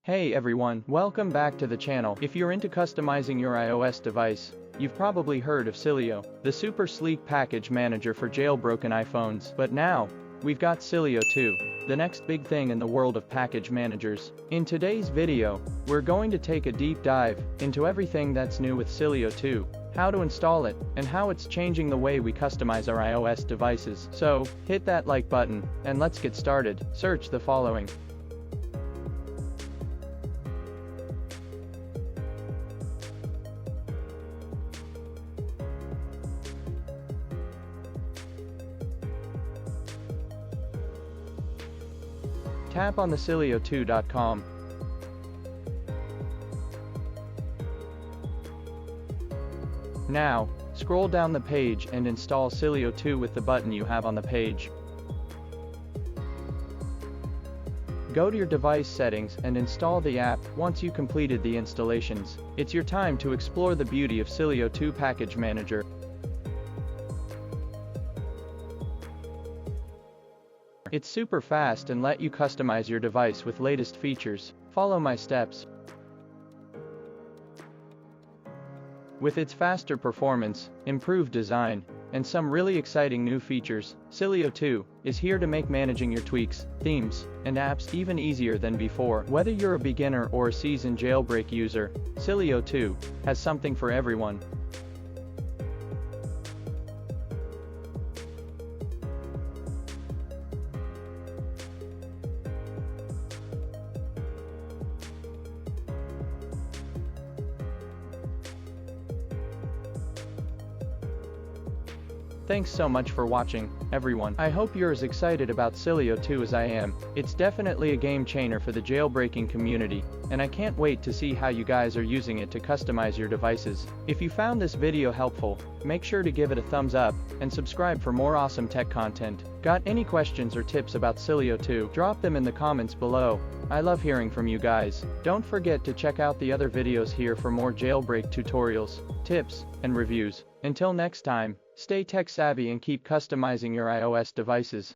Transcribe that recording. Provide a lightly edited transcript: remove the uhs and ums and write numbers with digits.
Hey everyone, welcome back to the channel. If you're into customizing your iOS device, you've probably heard of Sileo, the super sleek package manager for jailbroken iPhones. But now, we've got Sileo 2, the next big thing in the world of package managers. In today's video, we're going to take a deep dive into everything that's new with Sileo 2, how to install it, and how it's changing the way we customize our iOS devices. So, hit that like button, and let's get started. Search the following. Tap on the Sileo2.com. Now, scroll down the page and install Sileo 2 with the button you have on the page. Go to your device settings and install the app. Once you completed the installations, it's your time to explore the beauty of Sileo 2 Package Manager. It's super fast and let you customize your device with latest features. Follow my steps. With its faster performance, improved design, and some really exciting new features, Sileo 2 is here to make managing your tweaks, themes, and apps even easier than before. Whether you're a beginner or a seasoned jailbreak user, Sileo 2 has something for everyone. Thanks so much for watching, everyone. I hope you're as excited about Sileo 2 as I am. It's definitely a game changer for the jailbreaking community, and I can't wait to see how you guys are using it to customize your devices. If you found this video helpful, make sure to give it a thumbs up, and subscribe for more awesome tech content. Got any questions or tips about Sileo 2? Drop them in the comments below. I love hearing from you guys. Don't forget to check out the other videos here for more jailbreak tutorials, tips, and reviews. Until next time, stay tech savvy and keep customizing your iOS devices.